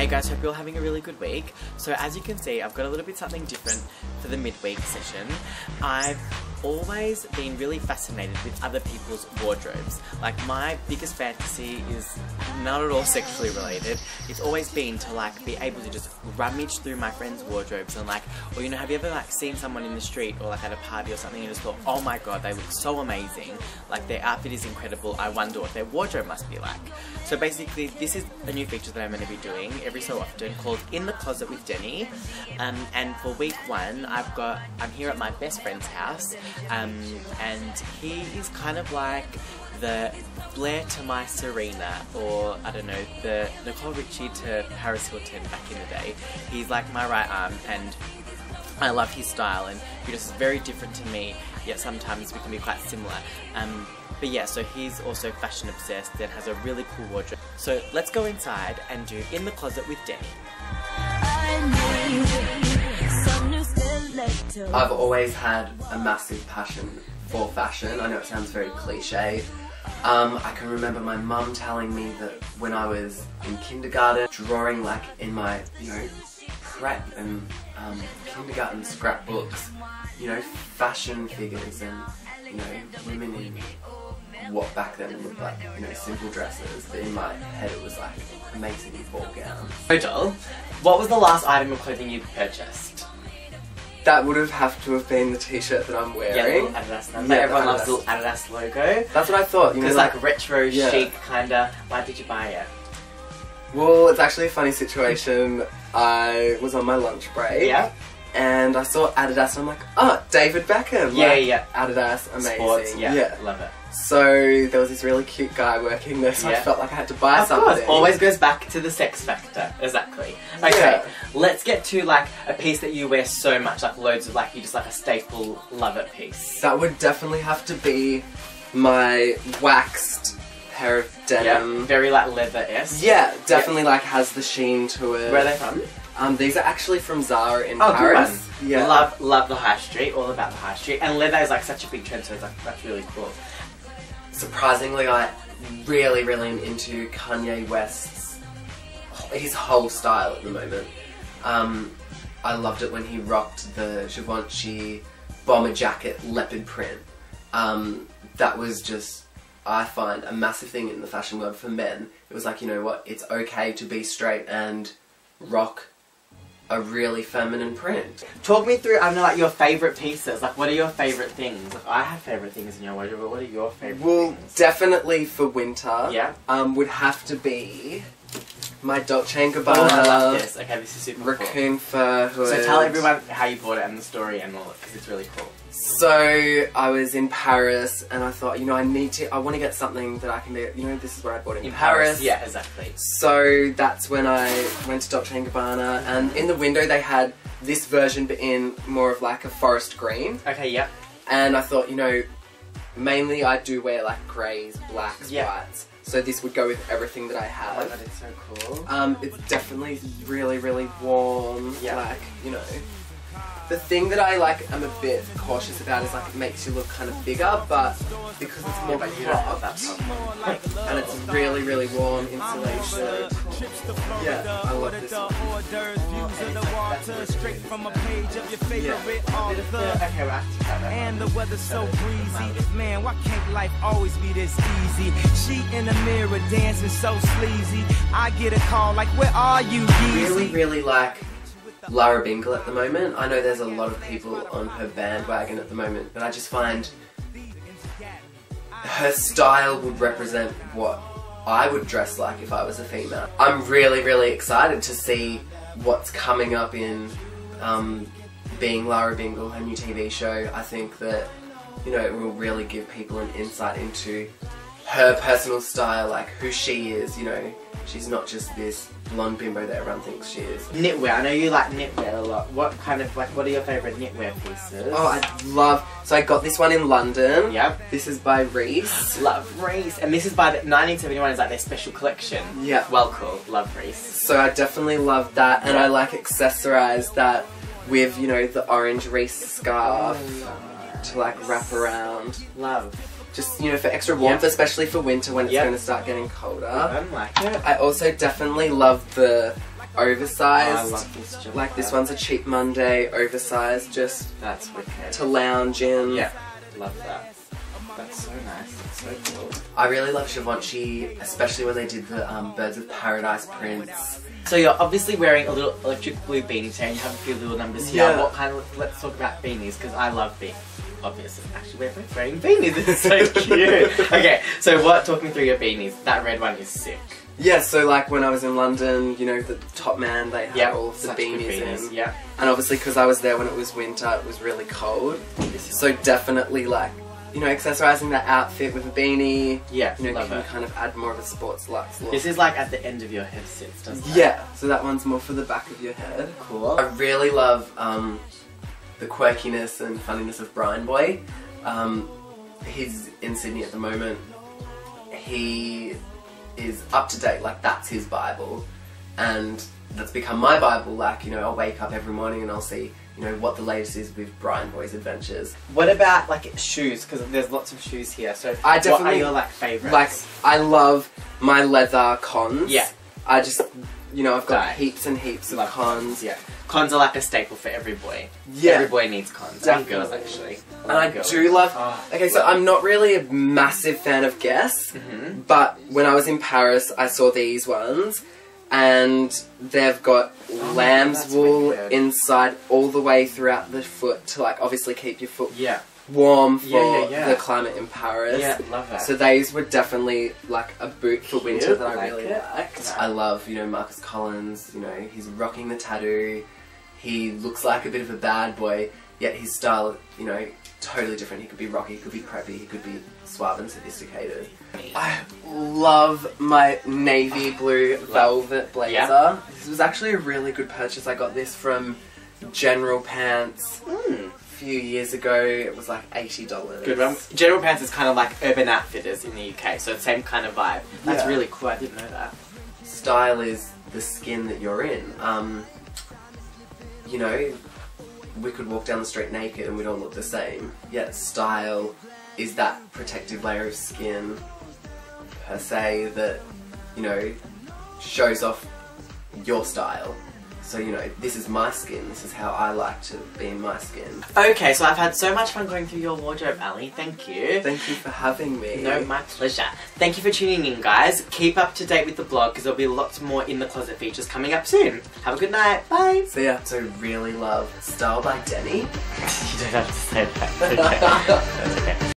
guys, hope you're all having a really good week. So as you can see, I've got a little bit something different for the midweek session. I've always been really fascinated with other people's wardrobes. Like, my biggest fantasy is not at all sexually related. It's always been to like be able to just rummage through my friends' wardrobes and like, or you know, have you ever like seen someone in the street or like at a party or something and just thought, oh my god, they look so amazing, like their outfit is incredible, I wonder what their wardrobe must be like. So basically this is a new feature that I'm going to be doing every so often called In the Closet with Deni. And for week 1 I'm here at my best friend's house, and he is kind of like the Blair to my Serena, or I don't know, the Nicole Richie to Paris Hilton back in the day. He's like my right arm, and I love his style, and he just is very different to me, yet sometimes we can be quite similar. But yeah, so he's also fashion obsessed and has a really cool wardrobe. So let's go inside and do In the Closet with Deni. I've always had a massive passion for fashion. I know it sounds very cliche. I can remember my mum telling me that when I was in kindergarten, drawing like in my, you know, prep and kindergarten scrapbooks, you know, fashion figures and, you know, women in what back then looked like, you know, simple dresses, but in my head it was like amazing ball gowns. Total, what was the last item of clothing you purchased? That would have to have been the t-shirt that I'm wearing. Yeah, Adidas number. Yeah, everyone loves the little Adidas logo. That's what I thought. You know, like retro, chic, kinda. Why did you buy it? Well, it's actually a funny situation. I was on my lunch break. Yeah. And I saw Adidas and I'm like, oh, David Beckham. Yeah, like, yeah. Adidas, amazing. Sports, yeah, love it. So there was this really cute guy working there, so I felt like I had to buy something. Of course, always goes back to the sex factor. Exactly. Okay, let's get to like a piece that you wear so much, like loads of like, you just like a staple, love it piece. That would definitely have to be my waxed pair of denim. Yeah, very like leather-esque. Yeah, definitely like has the sheen to it. Where are they from? These are actually from Zara in Paris. Good one. Yeah. Love the high street, all about the high street. And leather is like such a big trend, so it's like, that's really cool. Surprisingly, I really am into Kanye West's, his whole style at the moment. I loved it when he rocked the Givenchy bomber jacket leopard print. That was just, I find, a massive thing in the fashion world for men. It was like, you know what, it's okay to be straight and rock a really feminine print. Talk me through, I don't know, like your favourite pieces. Like, what are your favourite things? Like, I have favourite things in your wardrobe, but what are your favourite things? Well, definitely for winter, yeah, would have to be my Dolce & Gabbana. Oh, I love this. Okay, this is super raccoon cool. fur hood. So tell everyone how you bought it and the story and all that, because it's really cool. So I was in Paris and I thought, you know, I want to get something that I can be, you know, this is where I bought it in Paris. Yeah, exactly. So that's when I went to Dolce & Gabbana, and in the window they had this version but in more of like a forest green. Okay, yeah. And I thought, you know, mainly I do wear like greys, blacks, whites. So this would go with everything that I have. Oh my god, it's so cool. It's definitely really warm, like, you know. The thing that I like, I'm a bit cautious about is like it makes you look kind of bigger, but because it's more cropped and it's really warm insulation. Yeah, I love this one. And the weather's so breezy, man, why can't life always be this easy? She in the mirror dancing so sleazy. I get a call like, where are you, Yeezy? Really like Lara Bingle at the moment. I know there's a lot of people on her bandwagon at the moment, but I just find her style would represent what I would dress like if I was a female. I'm really excited to see what's coming up in being Lara Bingle, her new TV show. I think that, you know, it will really give people an insight into her personal style, like who she is, you know. She's not just this blonde bimbo that everyone thinks she is. Knitwear, I know you like knitwear a lot. What kind of, like, what are your favourite knitwear pieces? Oh, I love, so I got this one in London. Yep. This is by Reese. Love Reese. And this is by, 1971 is like their special collection. Yeah. Well cool, love Reese. So I definitely love that, and I like accessorise that with, you know, the orange Reese scarf to like wrap around. Love. Just, you know, for extra warmth, especially for winter when it's going to start getting colder. I like it. I also definitely love the oversized. Oh, I love this jumper. Like this one's a cheap Monday, oversized, just That's wicked. to lounge in. Yeah, love that. That's so nice. It's so cool. I really love Givenchy, especially when they did the Birds of Paradise prints. So you're obviously wearing a little electric blue beanie today and you have a few little numbers here. Yeah. What kind of, let's talk about beanies, because I love beanies. Obviously, actually we're both wearing beanies, it's so cute. Okay, so talk me through your beanies. That red one is sick. Yeah, so like when I was in London, you know, the Top Man, they had all of the such good beanies in. Yeah. And obviously because I was there when it was winter, it was really cold. So definitely like, you know, accessorising that outfit with a beanie. Yeah, you know, love can it. kind of add more of a sports luxe look. This is like at the end of your head sits, doesn't it? Yeah, so that one's more for the back of your head. Cool. I really love the quirkiness and funniness of Brian Boy. He's in Sydney at the moment. He is up to date, like that's his Bible. And that's become my Bible, like, you know, I'll wake up every morning and I'll see, you know, what the latest is with Brian Boy's adventures. What about like shoes? Because there's lots of shoes here. So I definitely, what are your like favourites? Like, I love my leather cons. Yeah. I just, you know, I've got Right. heaps and heaps of Love cons. Yeah. Cons are like a staple for every boy. Yeah. Every boy needs cons. Definitely. And girls actually. And I do love... Okay, so I'm not really a massive fan of Guess, but when I was in Paris, I saw these ones, and they've got lamb's that's wool wicked. inside all the way throughout the foot to, like, obviously keep your foot Yeah. warm for Yeah. the climate in Paris. Yeah, love that. So these were definitely, like, a boot for winter that I like really it. liked. No. I love, you know, Marcus Collins, you know, he's rocking the tattoo. He looks like a bit of a bad boy, yet his style, you know, totally different. He could be rocky, he could be preppy, he could be suave and sophisticated. I love my navy blue velvet blazer. Yeah. This was actually a really good purchase. I got this from General Pants a few years ago. It was like $80. Good one. General Pants is kind of like Urban Outfitters in the UK, so same kind of vibe. That's Yeah. really cool. I didn't know that. Style is the skin that you're in. You know, we could walk down the street naked and we'd all look the same. Yet style is that protective layer of skin, per se, that, you know, shows off your style. So, you know, this is my skin, this is how I like to be in my skin. Okay, so I've had so much fun going through your wardrobe, Ali. Thank you. Thank you for having me. No, my pleasure. Thank you for tuning in, guys. Keep up to date with the blog because there'll be lots more in the closet features coming up soon. Have a good night. Bye. So yeah, so really love Style by Deni. You don't have to say that. Okay. That's okay.